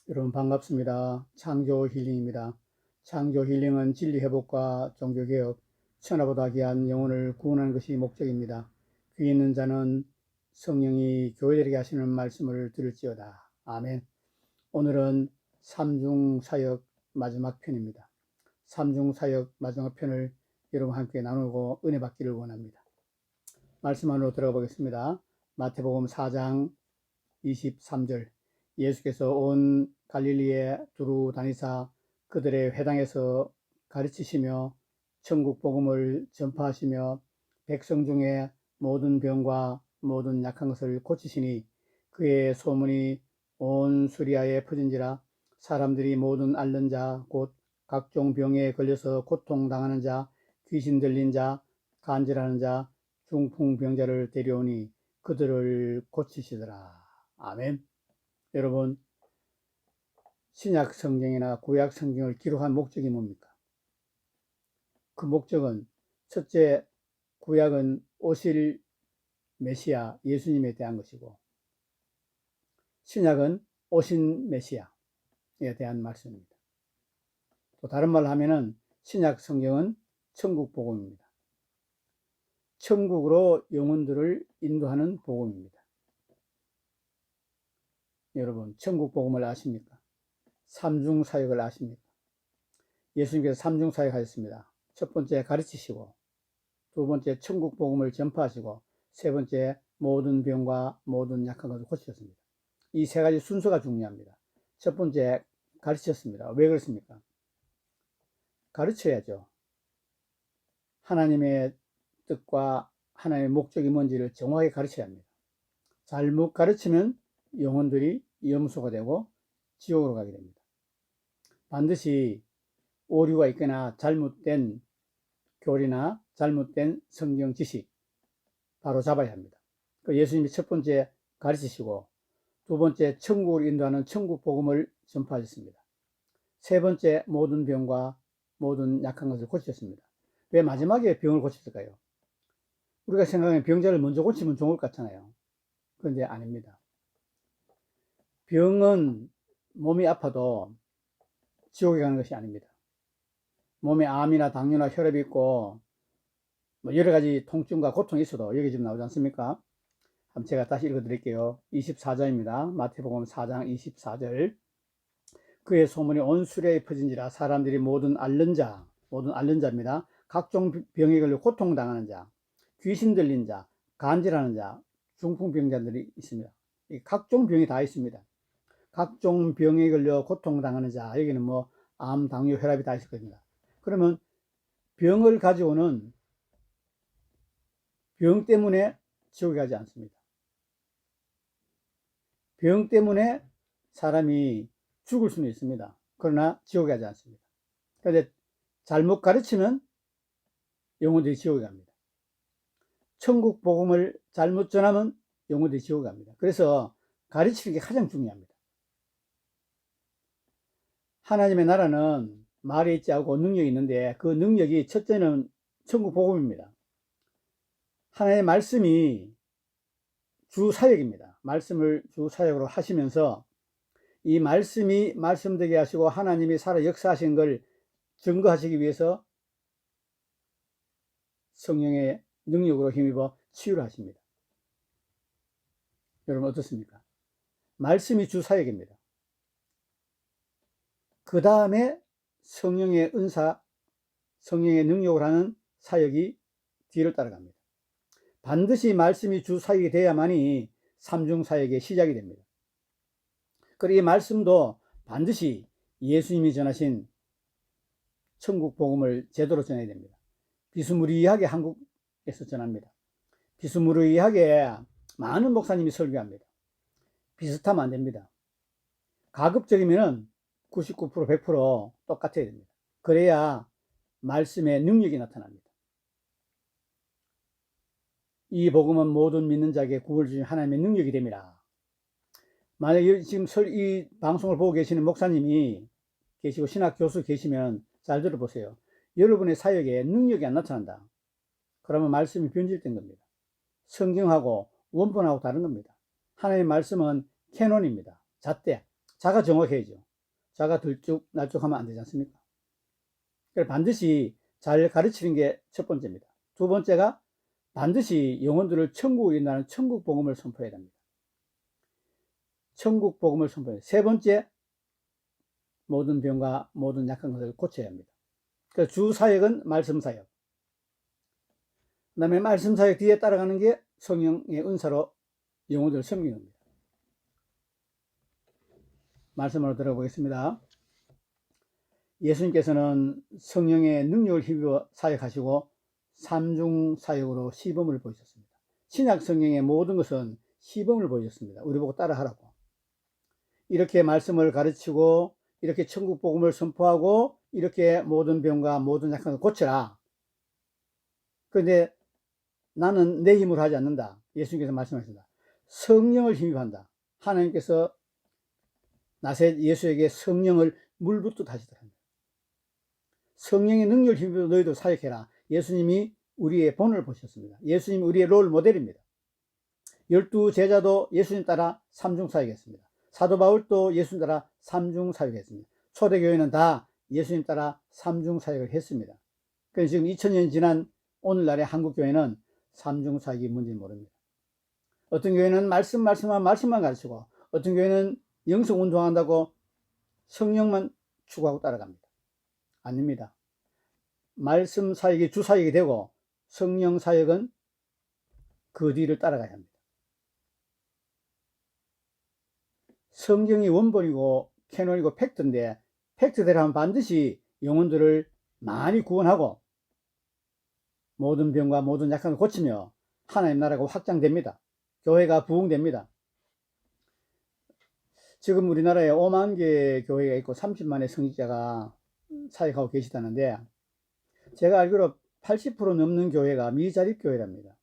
여러분 반갑습니다. 창조 힐링입니다. 창조 힐링은 진리 회복과 종교 개혁, 천하보다 귀한 영혼을 구원하는 것이 목적입니다. 귀 있는 자는 성령이 교회들에게 하시는 말씀을 들을지어다. 아멘. 오늘은 삼중사역 마지막 편입니다. 삼중사역 마지막 편을 여러분 함께 나누고 은혜 받기를 원합니다. 말씀 안으로 들어가 보겠습니다. 마태복음 4장 23절. 예수께서 온 갈릴리에 두루 다니사 그들의 회당에서 가르치시며 천국 복음을 전파하시며 백성 중에 모든 병과 모든 약한 것을 고치시니 그의 소문이 온 수리아에 퍼진지라. 사람들이 모든 앓는 자 곧 각종 병에 걸려서 고통당하는 자, 귀신 들린 자, 간질하는 자, 중풍병자를 데려오니 그들을 고치시더라. 아멘. 여러분, 신약 성경이나 구약 성경을 기록한 목적이 뭡니까? 그 목적은 첫째, 구약은 오실 메시아 예수님에 대한 것이고, 신약은 오신 메시아에 대한 말씀입니다. 또 다른 말로 하면은 신약 성경은 천국 복음입니다. 천국으로 영혼들을 인도하는 복음입니다. 여러분, 천국 복음을 아십니까? 삼중사역을 아십니까? 예수님께서 삼중사역 하셨습니다. 첫 번째 가르치시고, 두 번째 천국 복음을 전파하시고, 세 번째 모든 병과 모든 약한 것을 고치셨습니다. 이 세 가지 순서가 중요합니다. 첫 번째 가르치셨습니다. 왜 그렇습니까? 가르쳐야죠. 하나님의 뜻과 하나님의 목적이 뭔지를 정확하게 가르쳐야 합니다. 잘못 가르치면 영혼들이 염소가 되고 지옥으로 가게 됩니다. 반드시 오류가 있거나 잘못된 교리나 잘못된 성경 지식 바로 잡아야 합니다. 예수님이 첫 번째 가르치시고, 두 번째 천국을 인도하는 천국 복음을 전파하셨습니다. 세 번째 모든 병과 모든 약한 것을 고치셨습니다. 왜 마지막에 병을 고쳤을까요? 우리가 생각하면 병자를 먼저 고치면 좋을 것 같잖아요. 그런데 아닙니다. 병은 몸이 아파도 지옥에 가는 것이 아닙니다. 몸에 암이나 당뇨나 혈압이 있고 여러 가지 통증과 고통이 있어도 여기 지금 나오지 않습니까? 한번 제가 다시 읽어 드릴게요. 24절입니다. 마태복음 4장 24절. 그의 소문이 온 수레에 퍼진지라. 사람들이 모든 앓는 자입니다. 각종 병에 걸려 고통당하는 자, 귀신 들린 자, 간질하는 자, 중풍병자들이 있습니다. 각종 병이 다 있습니다. 각종 병에 걸려 고통당하는 자, 여기는 뭐 암, 당뇨, 혈압이 다 있을 겁니다. 그러면 병을 가지고는 병 때문에 지옥에 가지 않습니다. 병 때문에 사람이 죽을 수는 있습니다. 그러나 지옥에 가지 않습니다. 그런데 잘못 가르치면 영혼들이 지옥에 갑니다. 천국 복음을 잘못 전하면 영혼들이 지옥에 갑니다. 그래서 가르치는 게 가장 중요합니다. 하나님의 나라는 말에 있지 않고 능력이 있는데, 그 능력이 첫째는 천국 복음입니다. 하나님의 말씀이 주 사역입니다. 말씀을 주 사역으로 하시면서 이 말씀이 말씀되게 하시고 하나님이 살아 역사하신 걸 증거하시기 위해서 성령의 능력으로 힘입어 치유를 하십니다. 여러분 어떻습니까? 말씀이 주 사역입니다. 그 다음에 성령의 은사, 성령의 능력을 하는 사역이 뒤를 따라갑니다. 반드시 말씀이 주 사역이 돼야만이 삼중 사역의 시작이 됩니다. 그리고 이 말씀도 반드시 예수님이 전하신 천국 복음을 제대로 전해야 됩니다. 비스무리하게 한국에서 전합니다. 비스무리하게 많은 목사님이 설교합니다. 비슷하면 안 됩니다. 가급적이면 99%, 100% 똑같아야 됩니다. 그래야 말씀의 능력이 나타납니다. 이 복음은 모든 믿는 자에게 구원을 주신 하나님의 능력이 됩니다. 만약에 지금 이 방송을 보고 계시는 목사님이 계시고 신학 교수 계시면 잘 들어보세요. 여러분의 사역에 능력이 안 나타난다. 그러면 말씀이 변질된 겁니다. 성경하고 원본하고 다른 겁니다. 하나님의 말씀은 캐논입니다. 잣대, 자가 정확해야죠. 자가 들쭉날쭉하면 안 되지 않습니까? 그래서 반드시 잘 가르치는 게 첫 번째입니다. 두 번째가 반드시 영혼들을 천국으로 인도하는 천국 복음을 선포해야 됩니다. 천국 복음을 선포해야 됩니다. 세 번째, 모든 병과 모든 약한 것을 고쳐야 합니다. 그래서 주 사역은 말씀 사역. 그 다음에 말씀 사역 뒤에 따라가는 게 성령의 은사로 영혼들을 섬기는 겁니다. 말씀으로 들어보겠습니다. 예수님께서는 성령의 능력을 힘입어 사역하시고 삼중 사역으로 시범을 보이셨습니다. 신약 성경의 모든 것은 시범을 보이셨습니다. 우리 보고 따라하라고. 이렇게 말씀을 가르치고 이렇게 천국 복음을 선포하고 이렇게 모든 병과 모든 약한 것을 고쳐라. 그런데 나는 내 힘으로 하지 않는다. 예수님께서 말씀하셨습니다. 성령을 힘입한다. 하나님께서 나사렛 예수에게 성령을 물붓듯 하시더랍니다. 성령의 능력을 힘입어 너희도 사역해라. 예수님이 우리의 본을 보셨습니다. 예수님이 우리의 롤 모델입니다. 12 제자도 예수님 따라 삼중 사역했습니다. 사도 바울도 예수님 따라 삼중 사역했습니다. 초대교회는 다 예수님 따라 삼중 사역을 했습니다. 그래서 지금 2000년 지난 오늘날의 한국교회는 삼중 사역이 뭔지 모릅니다. 어떤 교회는 말씀만 가르치고 어떤 교회는 영성 운동한다고 성령만 추구하고 따라갑니다. 아닙니다. 말씀 사역이 주 사역이 되고 성령 사역은 그 뒤를 따라가야 합니다. 성경이 원본이고 캐논이고 팩트인데 팩트대로 하면 반드시 영혼들을 많이 구원하고 모든 병과 모든 약한 걸 고치며 하나님 나라가 확장됩니다. 교회가 부흥됩니다. 지금 우리나라에 5만 개 교회가 있고 30만의 성직자가 사역하고 계시다는데 제가 알기로 80% 넘는 교회가 미자립교회랍니다.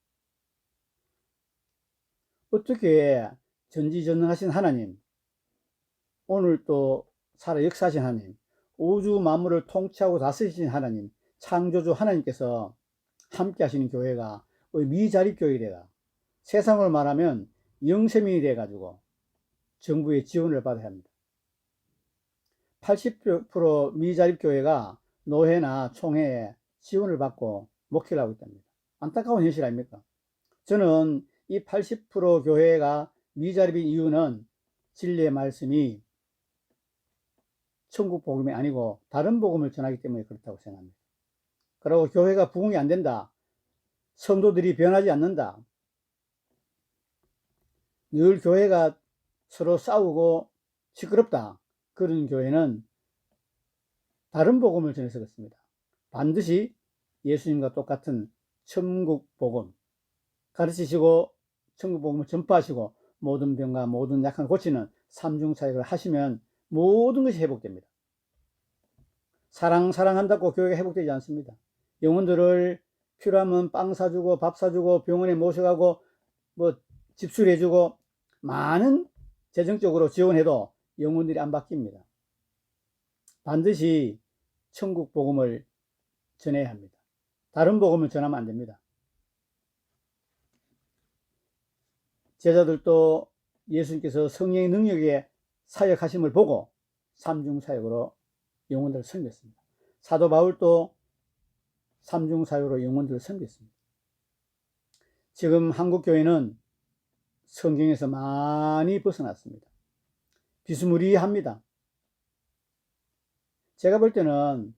어떻게 전지전능하신 하나님, 오늘 또 살아 역사하신 하나님, 우주 만물을 통치하고 다스리신 하나님, 창조주 하나님께서 함께 하시는 교회가 미자립교회가 세상을 말하면 영세민이 돼가지고 정부의 지원을 받아야 합니다. 80% 미자립교회가 노회나 총회에 지원을 받고 목회를 하고 있답니다. 안타까운 현실 아닙니까? 저는 이 80% 교회가 미자립인 이유는 진리의 말씀이 천국 복음이 아니고 다른 복음을 전하기 때문에 그렇다고 생각합니다. 그리고 교회가 부흥이 안 된다. 성도들이 변하지 않는다. 늘 교회가 서로 싸우고 시끄럽다. 그런 교회는 다른 복음을 전해서 그렇습니다. 반드시 예수님과 똑같은 천국 복음 가르치시고 천국 복음을 전파하시고 모든 병과 모든 약한 고치는 삼중 사역을 하시면 모든 것이 회복됩니다. 사랑한다고 교회가 회복되지 않습니다. 영혼들을 필요하면 빵 사주고 밥 사주고 병원에 모셔가고 집술해주고 많은 재정적으로 지원해도 영혼들이 안 바뀝니다. 반드시 천국 복음을 전해야 합니다. 다른 복음을 전하면 안 됩니다. 제자들도 예수님께서 성령의 능력에 사역하심을 보고 삼중 사역으로 영혼들을 섬겼습니다. 사도 바울도 삼중 사역으로 영혼들을 섬겼습니다. 지금 한국 교회는 성경에서 많이 벗어났습니다. 비스무리합니다. 제가 볼 때는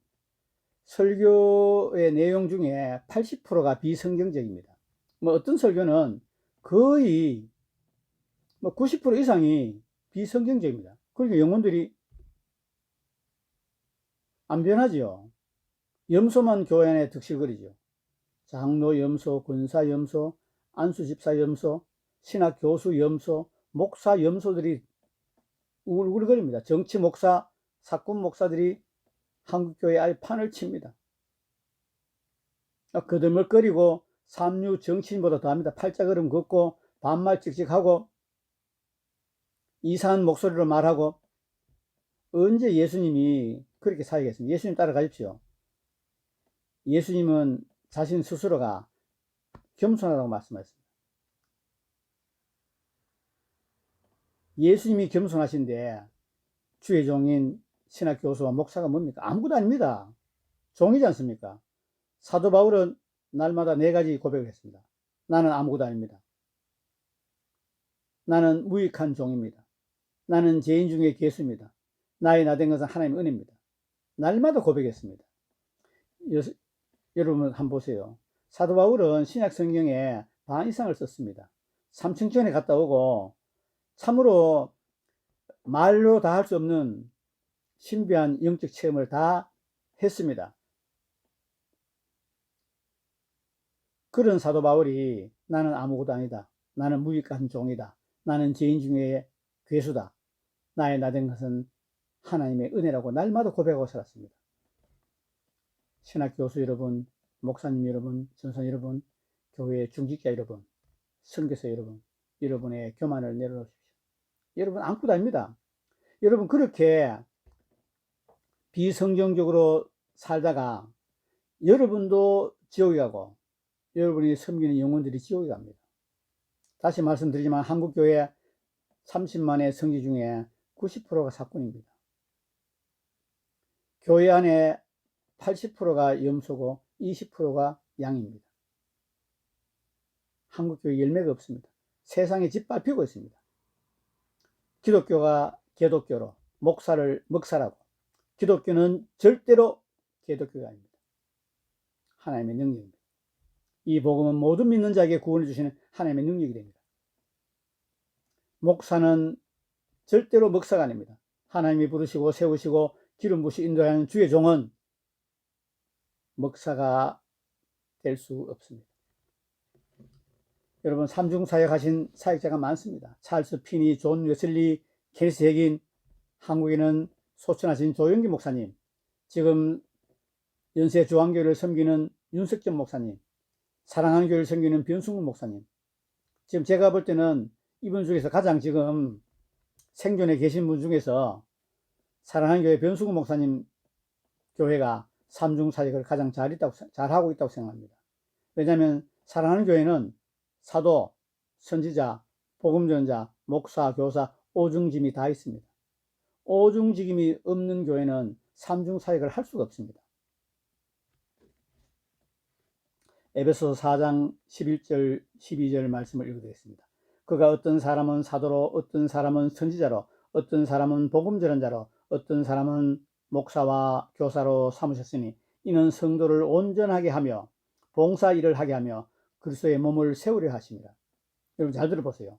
설교의 내용 중에 80%가 비성경적입니다. 어떤 설교는 거의 90% 이상이 비성경적입니다. 그러니까 영혼들이 안 변하죠. 염소만 교회 안에 득실거리죠. 장로 염소, 권사 염소, 안수 집사 염소, 신학 교수 염소, 목사 염소들이 우글우글거립니다. 정치 목사, 사건 목사들이 한국교회 아예 판을 칩니다. 거들먹거리고 삼류 정치인보다 더합니다. 팔자걸음 걷고 반말 찍찍하고 이상한 목소리로 말하고. 언제 예수님이 그렇게 사역했습니까? 예수님 따라가십시오. 예수님은 자신 스스로가 겸손하다고 말씀하셨습니다. 예수님이 겸손하신데 주의 종인 신학 교수와 목사가 뭡니까? 아무것도 아닙니다. 종이지 않습니까? 사도 바울은 날마다 4가지 고백을 했습니다. 나는 아무것도 아닙니다. 나는 무익한 종입니다. 나는 죄인 중에 괴수입니다. 나의 나 된 것은 하나님의 은혜입니다. 날마다 고백했습니다. 여러분 한번 보세요. 사도 바울은 신약 성경에 반 이상을 썼습니다. 삼층천에 갔다 오고 참으로 말로 다 할 수 없는 신비한 영적 체험을 다 했습니다. 그런 사도 바울이 나는 아무것도 아니다. 나는 무익한 종이다. 나는 죄인 중에 괴수다. 나의 나 된 것은 하나님의 은혜라고 날마다 고백하고 살았습니다. 신학 교수 여러분, 목사님 여러분, 전사 여러분, 교회 중직자 여러분, 선교사 여러분, 여러분의 교만을 내려놓으십시오. 여러분 아무것도 아닙니다. 여러분 그렇게 비성경적으로 살다가 여러분도 지옥에 가고 여러분이 섬기는 영혼들이 지옥에 갑니다. 다시 말씀드리지만 한국교회 30만의 성지 중에 90%가 사꾼입니다. 교회 안에 80%가 염소고 20%가 양입니다. 한국교회 열매가 없습니다. 세상에 짓밟히고 있습니다. 기독교가 개독교로 목사를 먹살하고 기독교는 절대로 개독교가 아닙니다. 하나님의 능력입니다. 이 복음은 모든 믿는 자에게 구원해 주시는 하나님의 능력이 됩니다. 목사는 절대로 먹사가 아닙니다. 하나님이 부르시고 세우시고 기름 부으시 인도하는 주의 종은 먹사가 될 수 없습니다. 여러분 삼중사역 하신 사역자가 많습니다. 찰스 피니, 존 웨슬리, 케니스 핵인, 한국에는 소천하신 조영기 목사님, 지금 연세 중앙교회를 섬기는 윤석전 목사님, 사랑하는 교회를 섬기는 변승훈 목사님. 지금 제가 볼 때는 이분 중에서 가장 지금 생존에 계신 분 중에서 사랑하는 교회 변승훈 목사님 교회가 삼중사역을 가장 잘하고 있다고 생각합니다. 왜냐하면 사랑하는 교회는 사도, 선지자, 복음전자, 목사, 교사, 오중짐이 다 있습니다. 오중직임이 없는 교회는 삼중사역을 할 수가 없습니다. 에베소서 4장 11절 12절 말씀을 읽어드리겠습니다. 그가 어떤 사람은 사도로, 어떤 사람은 선지자로, 어떤 사람은 복음전자로, 어떤 사람은 목사와 교사로 삼으셨으니 이는 성도를 온전하게 하며 봉사 일을 하게 하며 그리스도의 몸을 세우려 하십니다. 여러분 잘 들어보세요.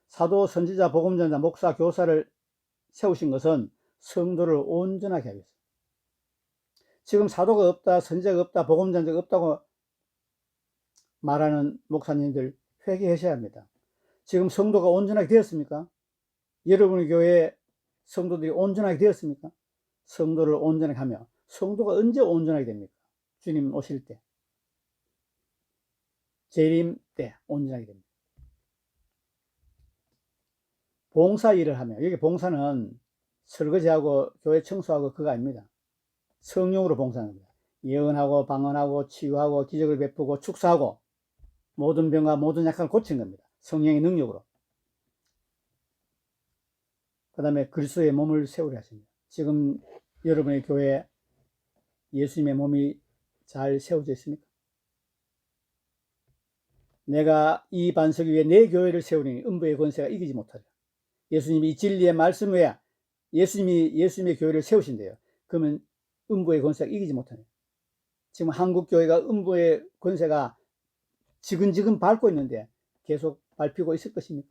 사도, 선지자, 복음전자, 목사, 교사를 세우신 것은 성도를 온전하게 하기 위해서. 지금 사도가 없다, 선지자가 없다, 복음전자가 없다고 말하는 목사님들 회개하셔야 합니다. 지금 성도가 온전하게 되었습니까? 여러분의 교회 성도들이 온전하게 되었습니까? 성도를 온전하게 하며, 성도가 언제 온전하게 됩니까? 주님 오실 때, 재림 때 온전하게 됩니다. 봉사 일을 하며, 여기 봉사는 설거지하고 교회 청소하고 그거 아닙니다. 성령으로 봉사합니다. 예언하고 방언하고 치유하고 기적을 베푸고 축사하고 모든 병과 모든 약함을 고친 겁니다. 성령의 능력으로. 그 다음에 그리스도의 몸을 세우려 하십니다. 지금 여러분의 교회에 예수님의 몸이 잘 세워져 있습니까? 내가 이 반석 위에 내 교회를 세우니 음부의 권세가 이기지 못하리라. 예수님이 이 진리의 말씀 외에 예수님의 교회를 세우신대요. 그러면 음부의 권세가 이기지 못하네요. 지금 한국 교회가 음부의 권세가 지근지근 밟고 있는데 계속 밟히고 있을 것입니까?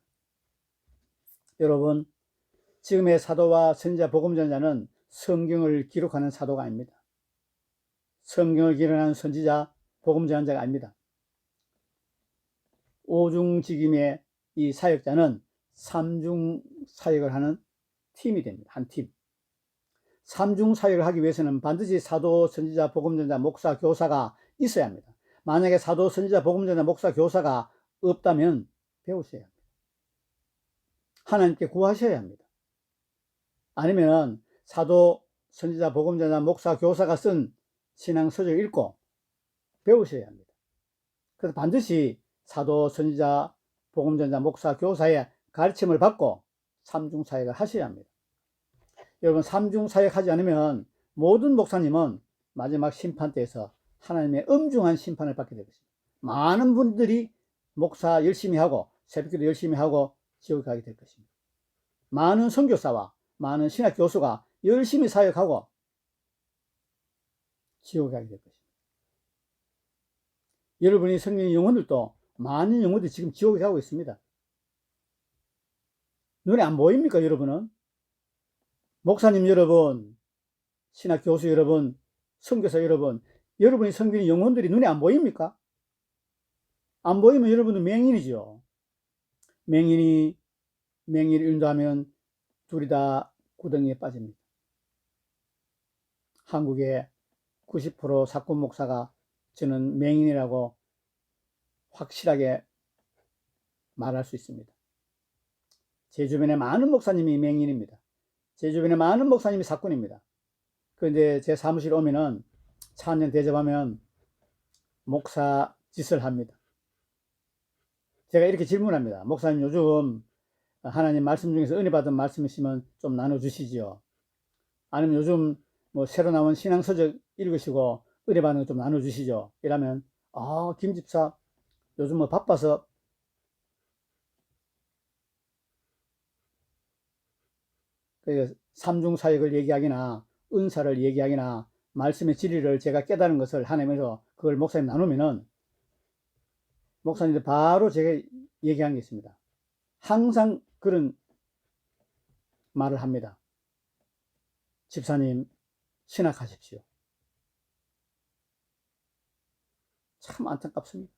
여러분, 지금의 사도와 선지자, 복음전자는 성경을 기록하는 사도가 아닙니다. 성경을 기록하는 선지자, 복음전자가 아닙니다. 오중직임의 이 사역자는 삼중사역을 하는 팀이 됩니다. 한 팀. 삼중사역을 하기 위해서는 반드시 사도, 선지자, 복음전자, 목사, 교사가 있어야 합니다. 만약에 사도, 선지자, 복음전자, 목사, 교사가 없다면 배우셔야 합니다. 하나님께 구하셔야 합니다. 아니면 사도, 선지자, 복음전자, 목사, 교사가 쓴 신앙서적 읽고 배우셔야 합니다. 그래서 반드시 사도, 선지자, 복음전자, 목사, 교사의 가르침을 받고 삼중사역을 하셔야 합니다. 여러분, 삼중 사역하지 않으면 모든 목사님은 마지막 심판대에서 하나님의 엄중한 심판을 받게 될 것입니다. 많은 분들이 목사 열심히 하고 새벽기도 열심히 하고 지옥에 가게 될 것입니다. 많은 선교사와 많은 신학 교수가 열심히 사역하고 지옥에 가게 될 것입니다. 여러분이 성령의 영혼들도 많은 영혼들이 지금 지옥에 가고 있습니다. 눈에 안 보입니까, 여러분은? 목사님 여러분, 신학 교수 여러분, 선교사 여러분, 여러분이 섬기는 영혼들이 눈에 안 보입니까? 안 보이면 여러분은 맹인이죠. 맹인을 인도하면 둘이 다 구덩이에 빠집니다. 한국의 90% 사건 목사가 저는 맹인이라고 확실하게 말할 수 있습니다. 제 주변에 많은 목사님이 맹인입니다. 제 주변에 많은 목사님이 사건입니다. 그런데 제 사무실 오면은 차 한잔 대접하면 목사 짓을 합니다. 제가 이렇게 질문합니다. 목사님, 요즘 하나님 말씀 중에서 은혜 받은 말씀 있으면 좀 나눠주시지요. 아니면 요즘 뭐 새로 나온 신앙서적 읽으시고 은혜 받는 거 좀 나눠주시죠. 이러면, 김 집사 요즘 뭐 바빠서 삼중 사역을 얘기하기나 은사를 얘기하기나 말씀의 진리를 제가 깨달은 것을 하나님에서 그걸 목사님 나누면은 목사님들 바로 제가 얘기한 게 있습니다. 항상 그런 말을 합니다. 집사님, 신학하십시오. 참 안타깝습니다.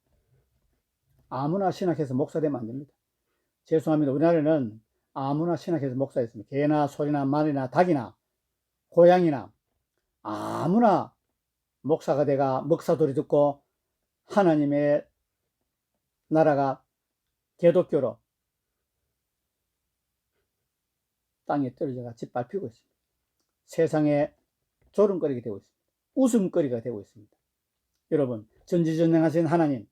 아무나 신학해서 목사 되면 안 됩니다. 죄송합니다. 우리나라는 아무나 신학해서 목사 됐습니다. 개나 소리나 말이나 닭이나 고양이나 아무나 목사가 돼가 먹사소리 듣고 하나님의 나라가 개독교로 땅에 떨어져가 짓밟히고 있습니다. 세상에 조롱거리가 되고 있습니다. 웃음거리가 되고 있습니다. 여러분, 전지전능하신 하나님,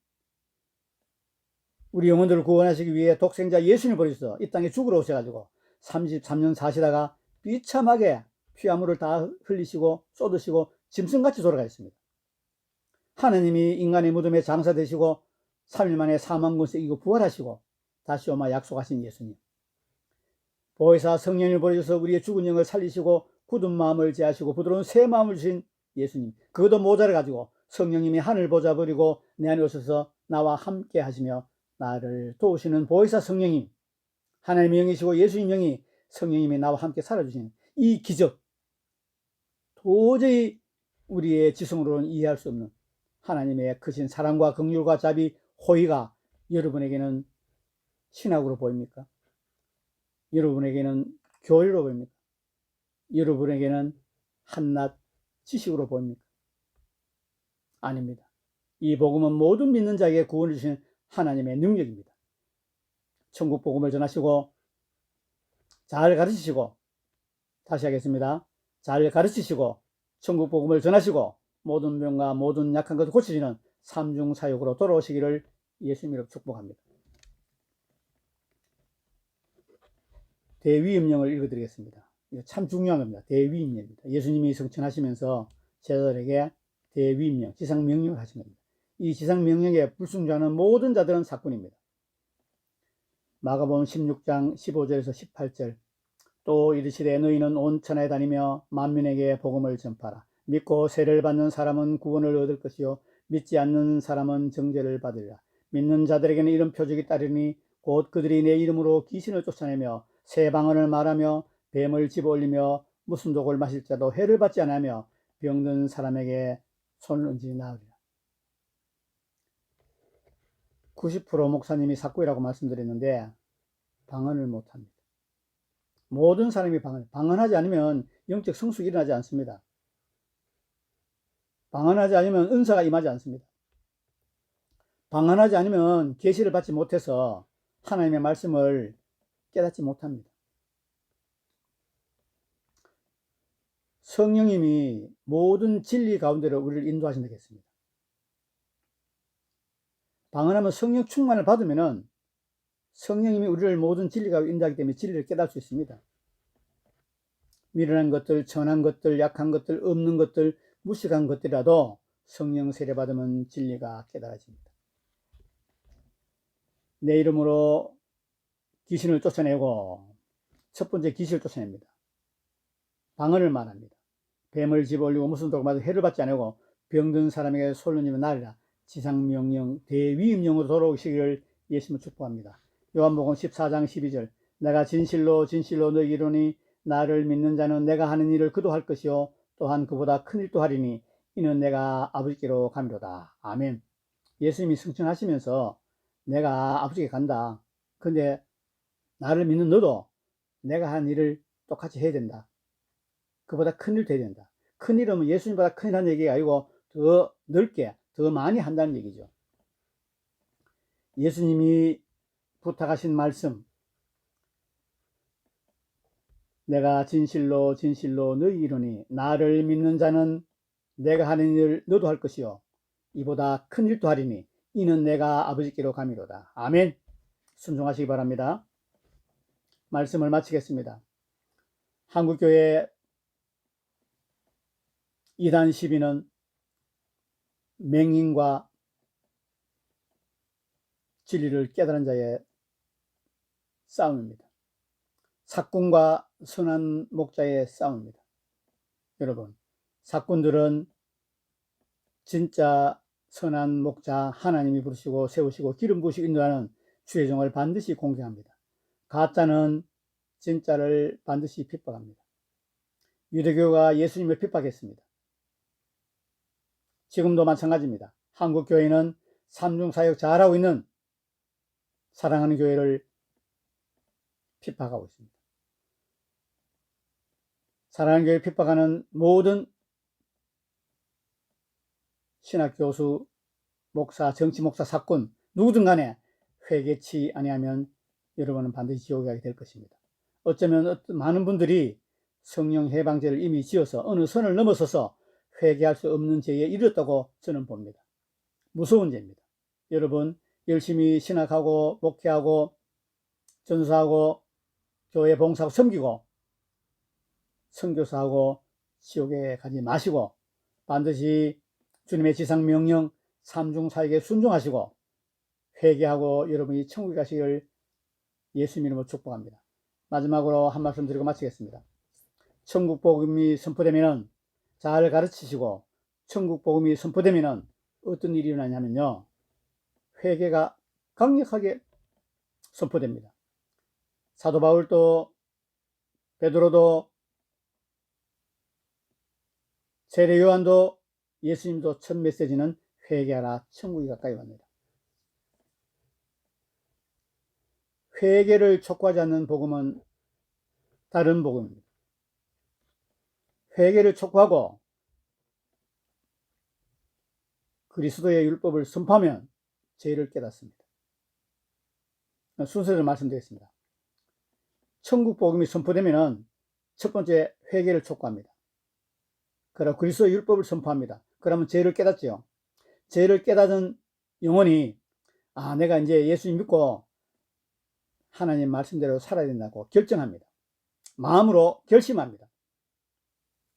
우리 영혼들을 구원하시기 위해 독생자 예수님을 보내셔서 이 땅에 죽으러 오셔가지고 33년 사시다가 비참하게 피아물을 다 흘리시고 쏟으시고 짐승같이 돌아가셨습니다. 하나님이 인간의 무덤에 장사되시고 3일 만에 사망군세 이기고 부활하시고 다시 오마 약속하신 예수님, 보혜사 성령을 보내셔서 우리의 죽은 영을 살리시고 굳은 마음을 제하시고 부드러운 새 마음을 주신 예수님, 그것도 모자라가지고 성령님이 하늘 보좌 버리고 내 안에 오셔서 나와 함께 하시며 나를 도우시는 보혜사 성령님, 하나님의 영이시고 예수님 영이 성령님이 나와 함께 살아주시는 이 기적, 도저히 우리의 지성으로는 이해할 수 없는 하나님의 크신 사랑과 긍휼과 자비, 호의가 여러분에게는 신학으로 보입니까? 여러분에게는 교리로 보입니까? 여러분에게는 한낱 지식으로 보입니까? 아닙니다. 이 복음은 모든 믿는 자에게 구원을 주시는 하나님의 능력입니다. 천국 복음을 전하시고 잘 가르치시고, 다시 하겠습니다. 잘 가르치시고 천국 복음을 전하시고 모든 병과 모든 약한 것을 고치시는 삼중 사역으로 돌아오시기를 예수님으로 축복합니다. 대위임령을 읽어드리겠습니다. 이거 참 중요한 겁니다. 대위임령입니다. 예수님이 성천하시면서 제자들에게 대위임령, 지상명령을 하신 겁니다. 이 지상명령에 불순종하는 모든 자들은 사건입니다. 마가복음 16장 15절에서 18절, 또 이르시되 너희는 온 천하에 다니며 만민에게 복음을 전파하라. 믿고 세례를 받는 사람은 구원을 얻을 것이요 믿지 않는 사람은 정죄를 받으리라. 믿는 자들에게는 이런 표적이 따르니 곧 그들이 내 이름으로 귀신을 쫓아내며 새 방언을 말하며 뱀을 집어올리며 무슨 독을 마실 자도 해를 받지 않으며 병든 사람에게 손을 얹으니 나으리라. 90% 목사님이 사꾸이라고 말씀드렸는데 방언을 못합니다. 모든 사람이 방언하지 않으면 영적 성숙이 일어나지 않습니다. 방언하지 않으면 은사가 임하지 않습니다. 방언하지 않으면 계시를 받지 못해서 하나님의 말씀을 깨닫지 못합니다. 성령님이 모든 진리 가운데로 우리를 인도하신다고 했습니다. 방언하면 성령 충만을 받으면은 성령님이 우리를 모든 진리 가운데 인도하기 때문에 진리를 깨달을 수 있습니다. 미련한 것들, 천한 것들, 약한 것들, 없는 것들, 무식한 것들이라도 성령 세례받으면 진리가 깨달아집니다. 내 이름으로 귀신을 쫓아내고, 첫 번째 귀신을 쫓아냅니다. 방언을 말합니다. 뱀을 집어올리고 무슨 독마도 해를 받지 않고 병든 사람에게 솔로님은 나리라. 지상명령 대위임령으로 돌아오시기를 예수님을 축복합니다. 요한복음 14장 12절 내가 진실로 진실로 너희에게 이르노니 나를 믿는 자는 내가 하는 일을 그도 할 것이요 또한 그보다 큰 일도 하리니 이는 내가 아버지께로 가미로다. 아멘. 예수님이 승천하시면서 내가 아버지께 간다. 근데 나를 믿는 너도 내가 하는 일을 똑같이 해야 된다. 그보다 큰 일도 해야 된다. 큰 일은 예수님보다 큰 일 하는 얘기가 아니고 더 넓게 더 많이 한다는 얘기죠. 예수님이 부탁하신 말씀, 내가 진실로 진실로 너희 이르노니 나를 믿는 자는 내가 하는 일을 너도 할 것이요 이보다 큰 일도 하리니 이는 내가 아버지께로 가미로다. 아멘. 순종하시기 바랍니다. 말씀을 마치겠습니다. 한국교회 이단 시비는 맹인과 진리를 깨달은 자의 싸움입니다. 사꾼과 선한 목자의 싸움입니다. 여러분, 사꾼들은 진짜 선한 목자 하나님이 부르시고 세우시고 기름 부으시고 인도하는 주의 종을 반드시 공경합니다. 가짜는 진짜를 반드시 핍박합니다. 유대교가 예수님을 핍박했습니다. 지금도 마찬가지입니다. 한국 교회는 삼중사역 잘하고 있는 사랑하는 교회를 핍박하고 있습니다. 사랑하는 교회를 핍박하는 모든 신학 교수, 목사, 정치 목사, 사꾼 누구든 간에 회개치 아니하면 여러분은 반드시 지옥에 가게 될 것입니다. 어쩌면 많은 분들이 성령 해방죄를 이미 지어서 어느 선을 넘어서서 회개할 수 없는 죄에 이르렀다고 저는 봅니다. 무서운 죄입니다. 여러분 열심히 신학하고 목회하고 전수하고 교회 봉사하고 섬기고 선교사하고 지옥에 가지 마시고 반드시 주님의 지상명령 삼중사역에 순종하시고 회개하고 여러분이 천국에 가시기를 예수님 이름으로 축복합니다. 마지막으로 한 말씀 드리고 마치겠습니다. 천국 복음이 선포되면 잘 가르치시고 천국 복음이 선포되면 어떤 일이 일어나냐면요, 회개가 강력하게 선포됩니다. 사도 바울도 베드로도 세례 요한도 예수님도 첫 메시지는 회개하라, 천국이 가까이 왔습니다. 회개를 촉구하지 않는 복음은 다른 복음입니다. 회개를 촉구하고 그리스도의 율법을 선포하면 죄를 깨닫습니다. 순서를 말씀드리겠습니다. 천국 복음이 선포되면 첫 번째 회개를 촉구합니다. 그리고 그리스도의 율법을 선포합니다. 그러면 죄를 깨닫지요. 죄를 깨닫은 영혼이 내가 이제 예수님 믿고 하나님 말씀대로 살아야 된다고 결정합니다. 마음으로 결심합니다.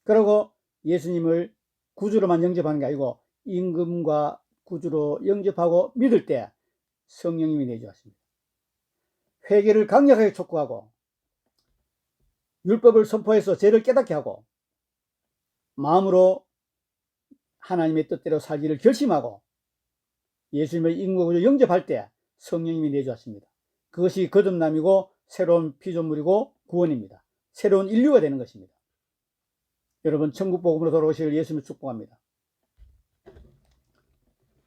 그리고 예수님을 구주로만 영접하는 게 아니고 임금과 구주로 영접하고 믿을 때 성령님이 내주었습니다. 회개를 강력하게 촉구하고 율법을 선포해서 죄를 깨닫게 하고 마음으로 하나님의 뜻대로 살기를 결심하고 예수님의 임금으로 영접할 때 성령님이 내주었습니다. 그것이 거듭남이고 새로운 피조물이고 구원입니다. 새로운 인류가 되는 것입니다. 여러분 천국 복음으로 돌아오시길 예수님을 축복합니다.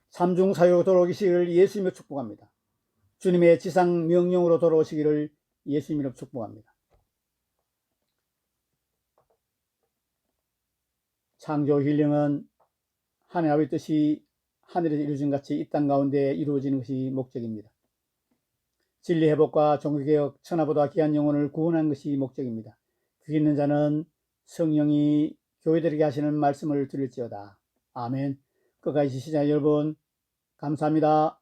삼중사역으로 돌아오시기를 예수님을 축복합니다. 주님의 지상 명령으로 돌아오시기를 예수님으로 축복합니다. 창조 힐링은 하나님 아버지 뜻이 하늘에서 이루어진 같이 이 땅 가운데 이루어지는 것이 목적입니다. 진리 회복과 종교개혁, 천하보다 귀한 영혼을 구원하는 것이 목적입니다. 귀 있는 자는 성령이 교회들에게 하시는 말씀을 들을지어다. 아멘. 끝까지 시청자 여러분 감사합니다.